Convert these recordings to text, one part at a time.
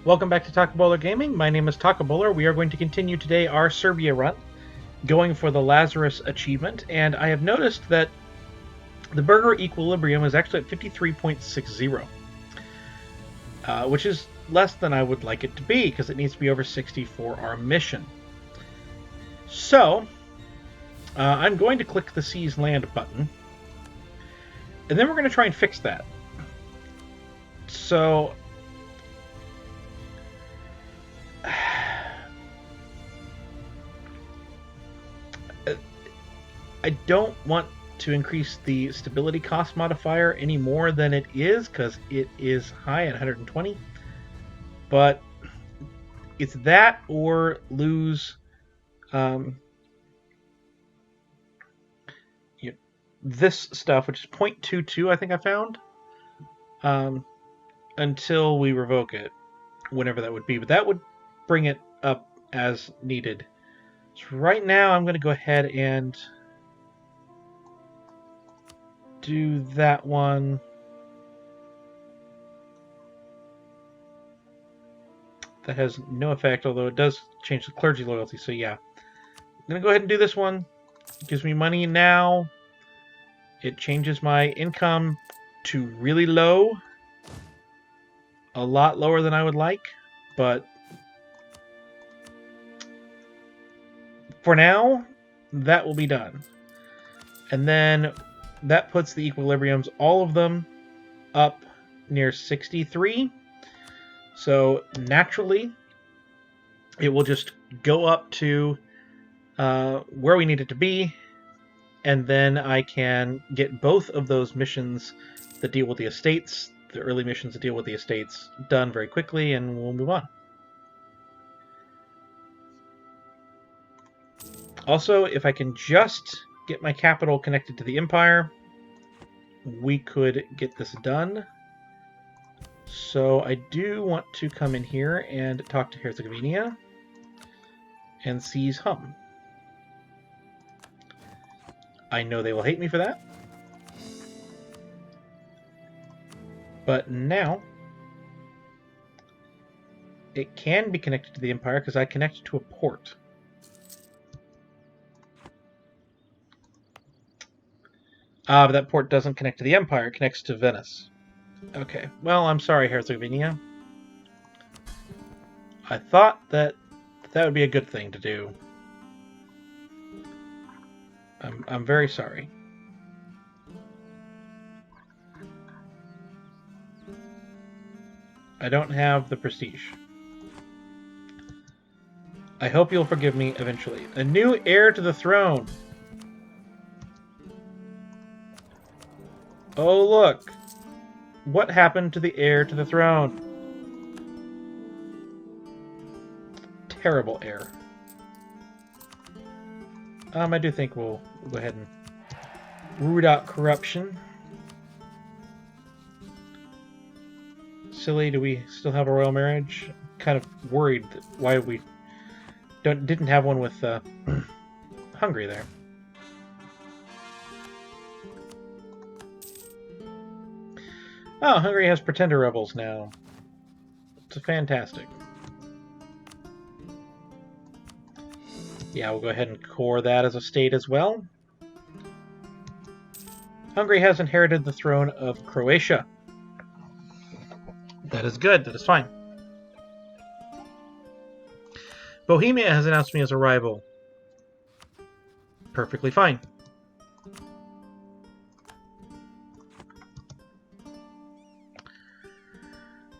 Welcome back to Taco Bowler Gaming. My name is Taco Bowler. We are going to continue today our Serbia run, going for the Lazarus achievement, and I have noticed that the burger equilibrium is actually at 53.60, which is less than I would like it to be, because it needs to be over 60 for our mission. So, I'm going to click the Seize Land button, and then we're going to try and fix that. So, I don't want to increase the stability cost modifier any more than it is, because it is high at 120. But it's that or lose this stuff, which is 0.22, I think I found, until we revoke it, whenever that would be. But that would bring it up as needed. So right now I'm going to go ahead and do that one. That has no effect, although it does change the clergy loyalty, so yeah. I'm going to go ahead and do this one. It gives me money now. It changes my income to really low. A lot lower than I would like, but for now, that will be done. And then that puts the equilibriums, all of them, up near 63. So naturally, it will just go up to where we need it to be, and then I can get both of those missions that deal with the estates, the early missions that deal with the estates, done very quickly, and we'll move on. Also, if I can just get my capital connected to the Empire, we could get this done. So I do want to come in here and talk to Herzegovina and seize Hum. I know they will hate me for that. But now it can be connected to the Empire because I connect to a port. But that port doesn't connect to the Empire, it connects to Venice. Okay, well, I'm sorry, Herzegovina. I thought that would be a good thing to do. I'm very sorry. I don't have the prestige. I hope you'll forgive me eventually. A new heir to the throne! Oh, look! What happened to the heir to the throne? Terrible heir. I do think we'll go ahead and root out corruption. Silly, do we still have a royal marriage? I'm kind of worried that why we didn't have one with Hungary there. Oh, Hungary has pretender rebels now. It's fantastic. Yeah, we'll go ahead and core that as a state as well. Hungary has inherited the throne of Croatia. That is good. That is fine. Bohemia has announced me as a rival. Perfectly fine.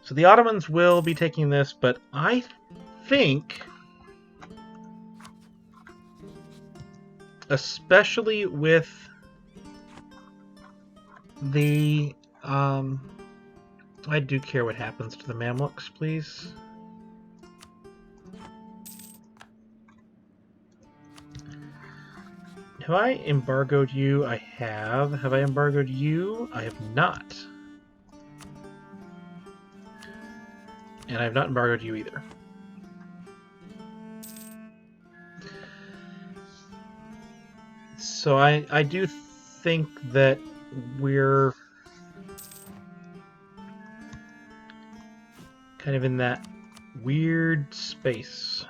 So the Ottomans will be taking this, but I think, especially with the I do care what happens to the Mamluks, please. Have I embargoed you? I have. Have I embargoed you? I have not. And I have not embargoed you either. So I do think that we're kind of in that Weird space.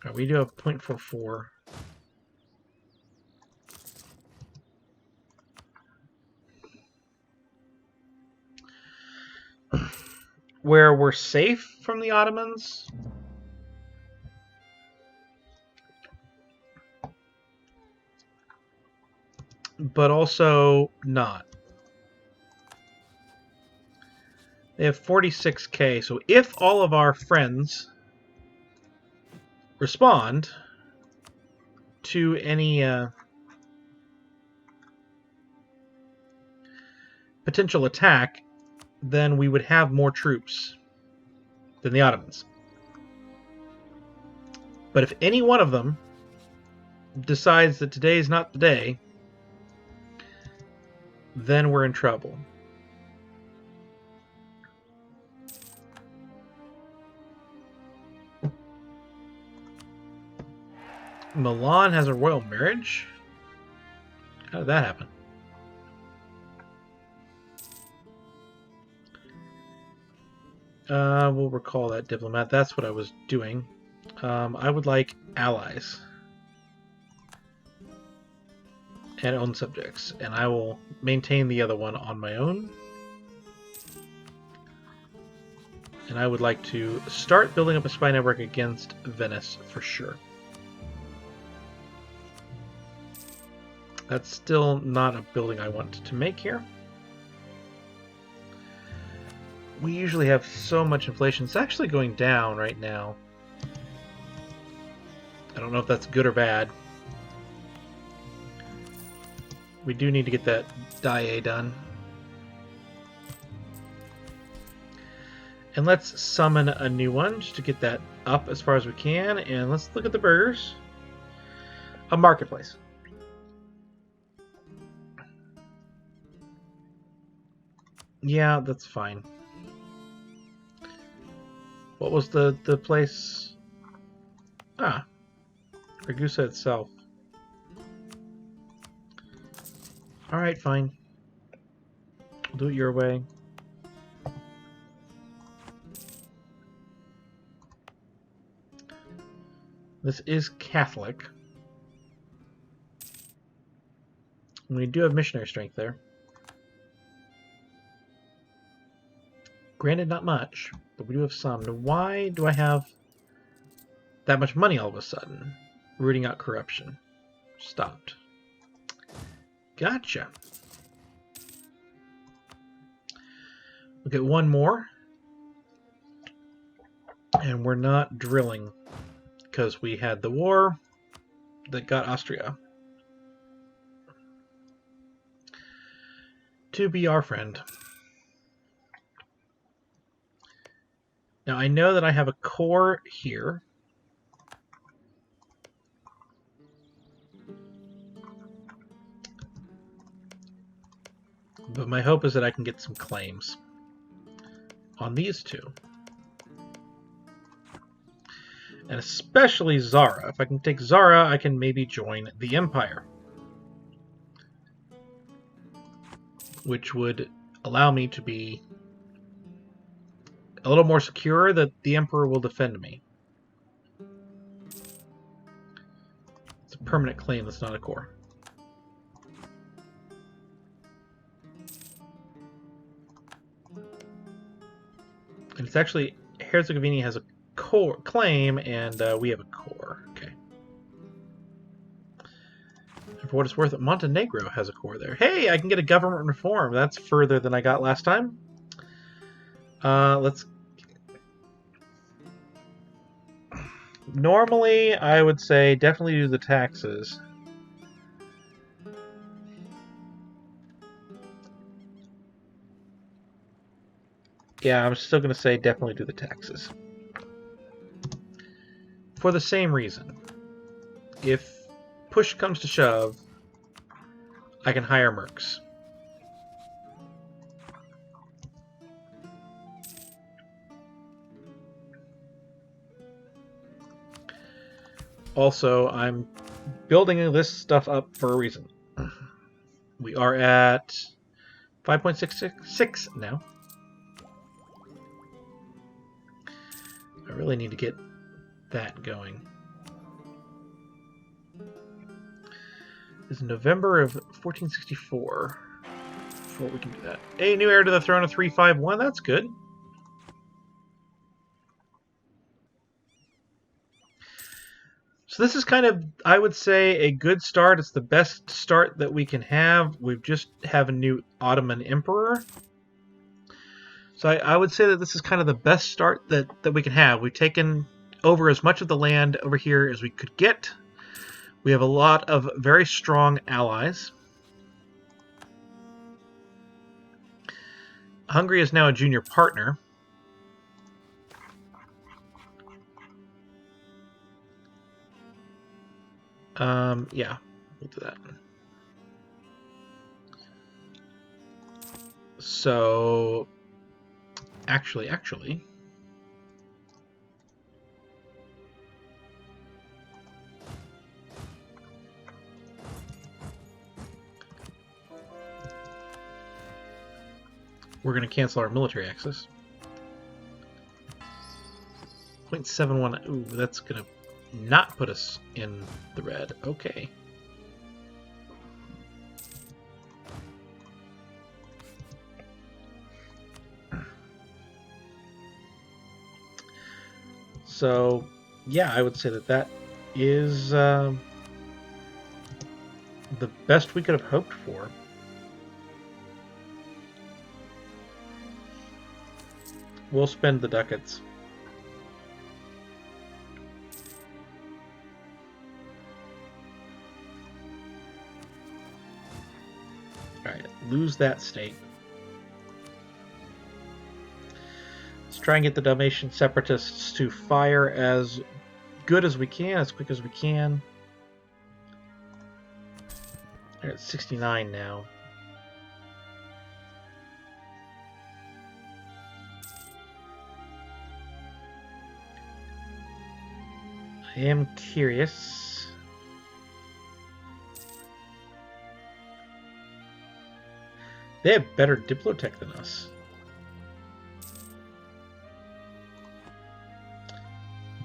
Right, we do have 0.44. Where we're safe from the Ottomans. But also not. They have 46k, so if all of our friends respond to any potential attack, then we would have more troops than the Ottomans. But if any one of them decides that today is not the day, then we're in trouble. Milan has a royal marriage? How did that happen? We'll recall that diplomat. That's what I was doing. I would like allies. And own subjects. And I will maintain the other one on my own. And I would like to start building up a spy network against Venice for sure. That's still not a building I want to make here. We usually have so much inflation. It's actually going down right now. I don't know if that's good or bad. We do need to get that die done. And let's summon a new one just to get that up as far as we can. And let's look at the burgers. A marketplace. Yeah, that's fine. What was the place? Ah, Ragusa itself. Alright, fine. We'll do it your way. This is Catholic. And we do have missionary strength there. Granted, not much, but we do have some. Now, why do I have that much money all of a sudden? Rooting out corruption. Stopped. Gotcha. We'll get one more. And we're not drilling because we had the war that got Austria to be our friend. Now I know that I have a core here. But my hope is that I can get some claims on these two. And especially Zara. If I can take Zara, I can maybe join the Empire. Which would allow me to be a little more secure that the Emperor will defend me. It's a permanent claim, that's not a core. And it's actually, Herzegovina has a core claim, and we have a core. Okay. And for what it's worth, Montenegro has a core there. Hey, I can get a government reform. That's further than I got last time. Let's... Normally, I would say definitely do the taxes. Yeah, I'm still going to say definitely do the taxes. For the same reason. If push comes to shove, I can hire mercs. Also, I'm building this stuff up for a reason. We are at 5.66 now. I really need to get that going. It's November of 1464 before we can do that. A new heir to the throne of 351. That's good. So this is kind of, I would say, a good start. It's the best start that we can have. We just have a new Ottoman emperor. So I would say that this is kind of the best start that we can have. We've taken over as much of the land over here as we could get. We have a lot of very strong allies. Hungary is now a junior partner. Yeah, we'll do that. So, actually, we're going to cancel our military access. 0.71. Ooh, that's going to not put us in the red. Okay. So, yeah, I would say that that is the best we could have hoped for. We'll spend the ducats. Alright, lose that state. Let's try and get the Dalmatian separatists to fire as good as we can, as quick as we can. They're at 69 now. I am curious. They have better Diplotech than us.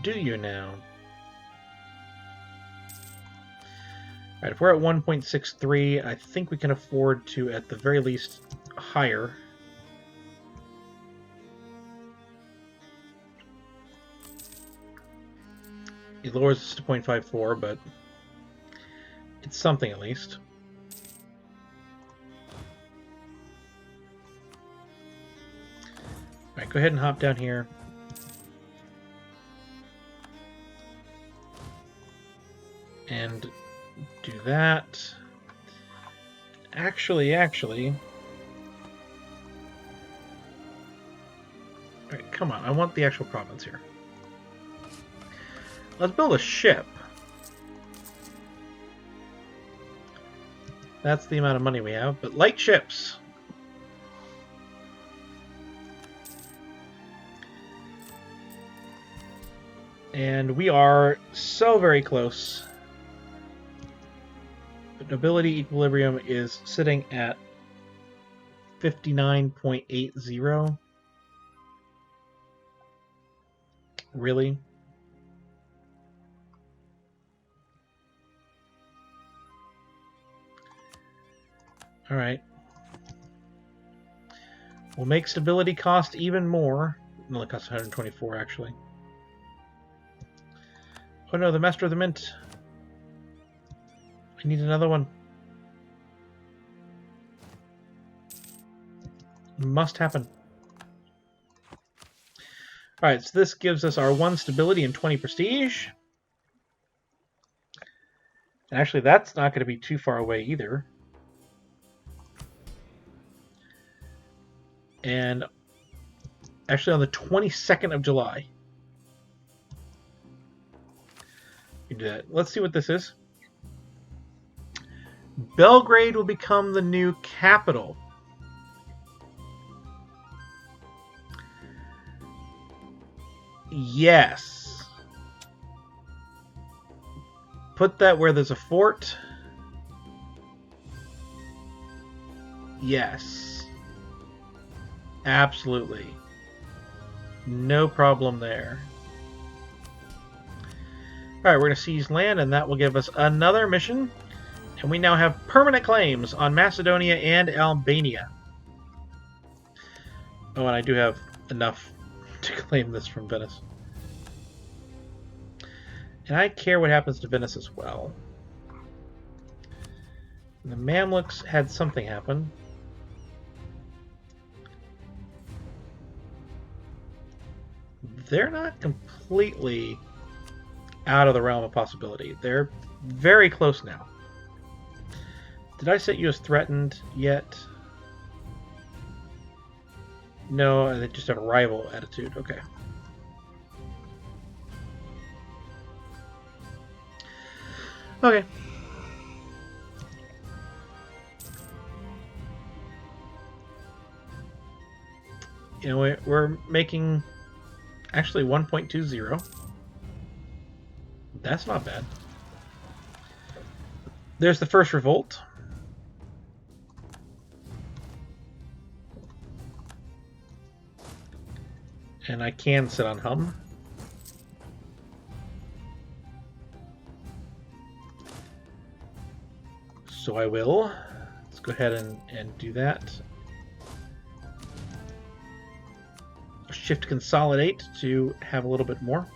Do you now? Alright, if we're at 1.63, I think we can afford to, at the very least, hire. It lowers us to 0.54, but it's something at least. Alright, go ahead and hop down here. And do that. Actually. Alright, come on, I want the actual province here. Let's build a ship. That's the amount of money we have, but light ships. And we are so very close. The nobility equilibrium is sitting at 59.80. Really? Alright. We'll make stability cost even more. No, it costs 124 actually. Oh no, the Master of the Mint. I need another one. Must happen. Alright, so this gives us our 1 stability and 20 prestige. And actually, that's not going to be too far away either. And actually on the 22nd of July. You do that. Let's see what this is. Belgrade will become the new capital. Yes. Put that where there's a fort. Yes. Absolutely. No problem there. Alright, we're going to seize land, and that will give us another mission. And we now have permanent claims on Macedonia and Albania. Oh, and I do have enough to claim this from Venice. And I care what happens to Venice as well. The Mamluks had something happen. They're not completely out of the realm of possibility. They're very close now. Did I set you as threatened yet? No, they just have a rival attitude. Okay. Okay. You know, we're making actually 1.20. That's not bad. There's the first revolt. And I can sit on hum. So I will. Let's go ahead and do that. Shift consolidate to have a little bit more.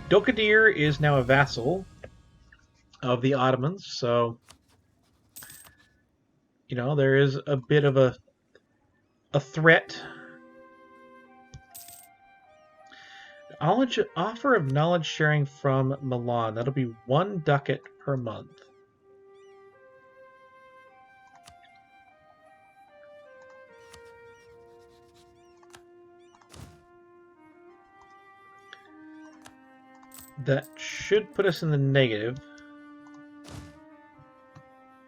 Dokadir is now a vassal of the Ottomans, so you know there is a bit of a threat. Offer of knowledge sharing from Milan. That'll be 1 ducat per month. That should put us in the negative.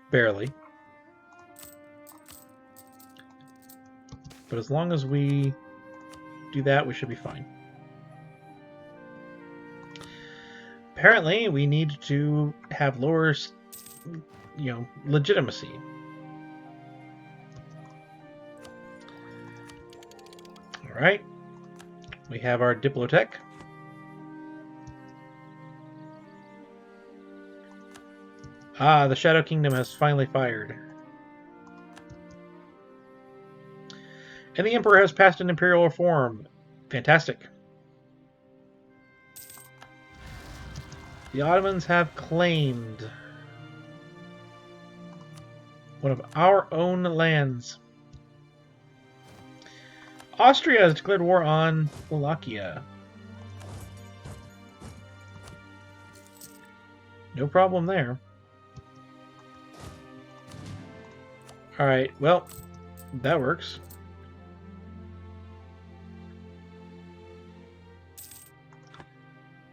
Barely. But as long as we do that, we should be fine. Apparently, we need to have lower, you know, legitimacy. All right. We have our Diplotech. Ah, the Shadow Kingdom has finally fired. And the Emperor has passed an imperial reform. Fantastic. The Ottomans have claimed one of our own lands. Austria has declared war on Wallachia. No problem there. Alright, well, that works.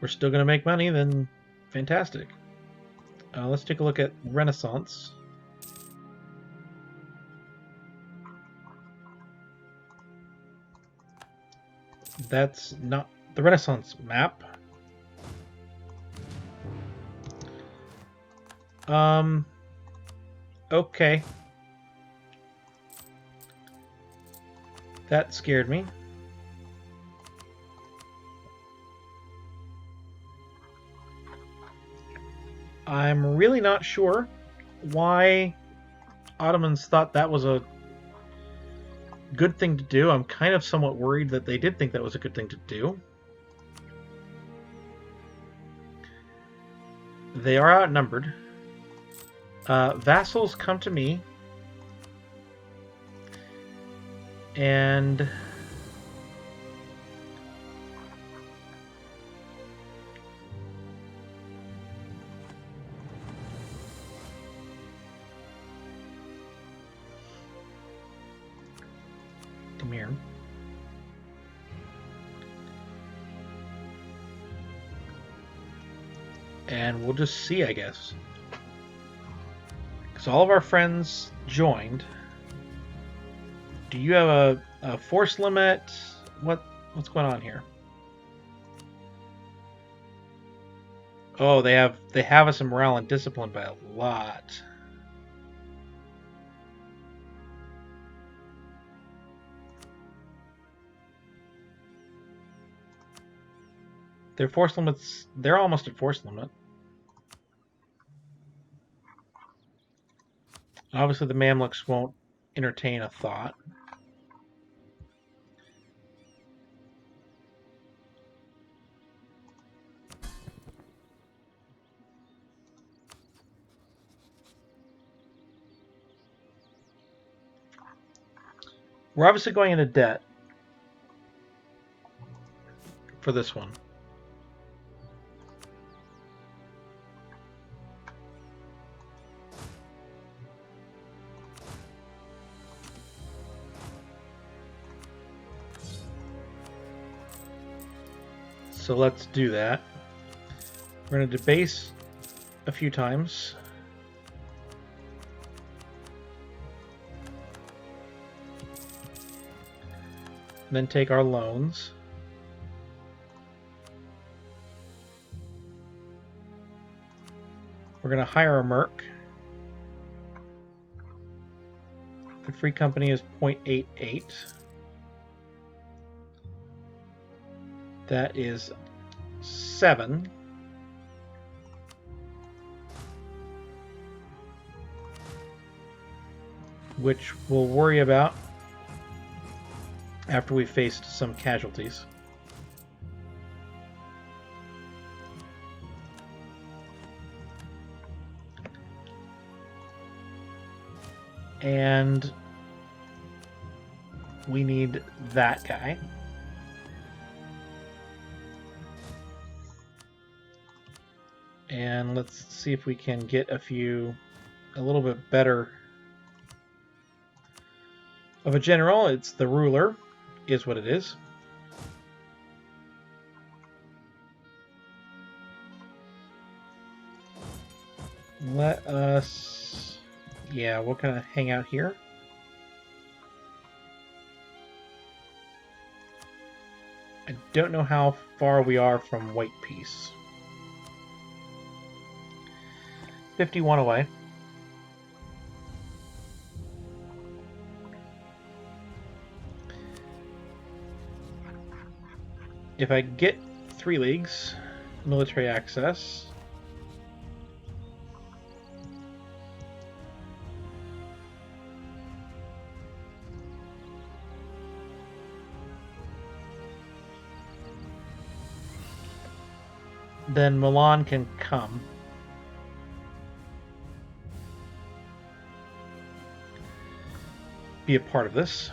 We're still going to make money, then fantastic. Let's take a look at Renaissance. That's not the Renaissance map. Okay. That scared me. I'm really not sure why Ottomans thought that was a good thing to do. I'm kind of somewhat worried that they did think that was a good thing to do. They are outnumbered. Vassals come to me. And come here. And we'll just see, I guess. Because all of our friends joined. Do you have a force limit? What's going on here? Oh, they have us in morale and discipline by a lot. Their force limits, they're almost at force limit. Obviously the Mamluks won't entertain a thought. We're obviously going into debt for this one. So let's do that. We're going to debase a few times. Then take our loans. We're going to hire a merc. The free company is 0.88. That is 7. Which we'll worry about after we've faced some casualties. And we need that guy. And let's see if we can get a little bit better of a general. It's the ruler, is what it is. Let us, yeah, we'll kind of hang out here. I don't know how far we are from White Peace. 51 away. If I get 3 leagues, military access. Then Milan can come. Be a part of this.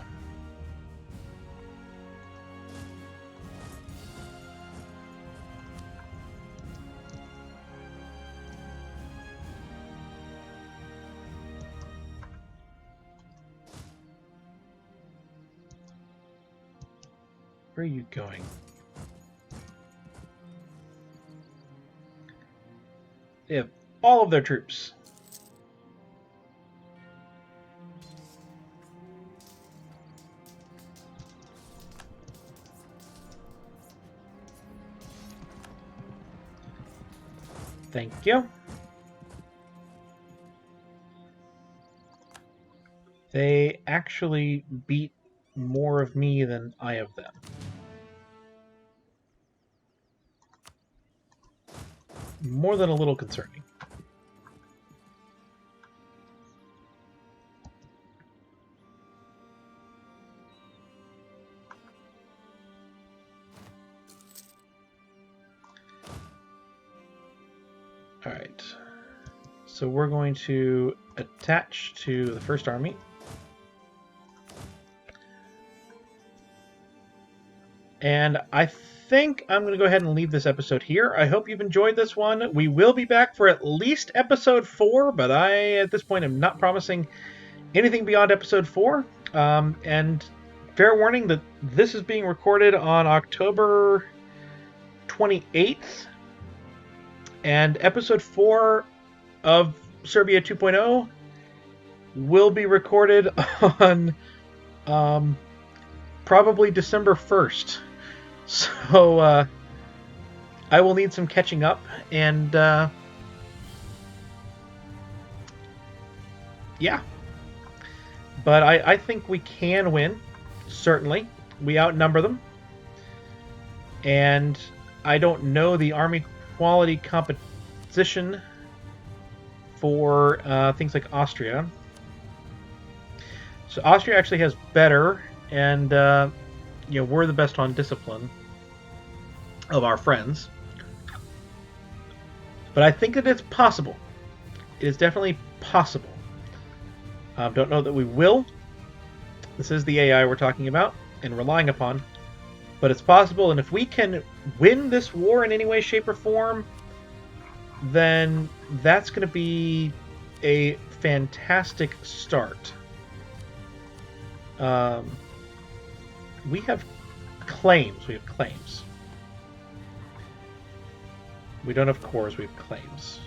Where are you going? They have all of their troops. Thank you. They actually beat more of me than I of them. More than a little concerning. All right. So we're going to attach to the First Army. And I think I'm going to go ahead and leave this episode here. I hope you've enjoyed this one. We will be back for at least episode 4, but I, at this point, am not promising anything beyond episode 4. And fair warning that this is being recorded on October 28th. And episode 4 of Serbia 2.0 will be recorded on probably December 1st. So I will need some catching up, and yeah. But I think we can win, certainly. We outnumber them. And I don't know the army quality composition for things like Austria. So Austria actually has better, and we're the best on discipline of our friends. But I think that it's possible. It is definitely possible. Don't know that we will. This is the AI we're talking about and relying upon. But it's possible, and if we can win this war in any way, shape, or form, then that's going to be a fantastic start. We have claims. We have claims. We don't have cores. We have claims.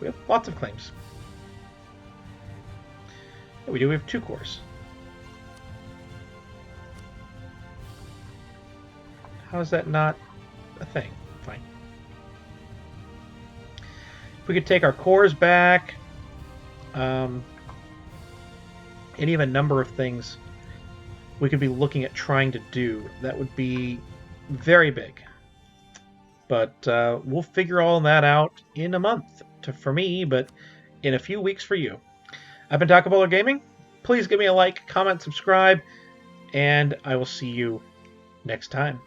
We have lots of claims. Yeah, we do. We have 2 cores. How is that not a thing? Fine. If we could take our cores back, any of a number of things we could be looking at trying to do, that would be very big. But we'll figure all that out in a month for me, but in a few weeks for you. I've been Taco Gaming. Please give me a like, comment, subscribe, and I will see you next time.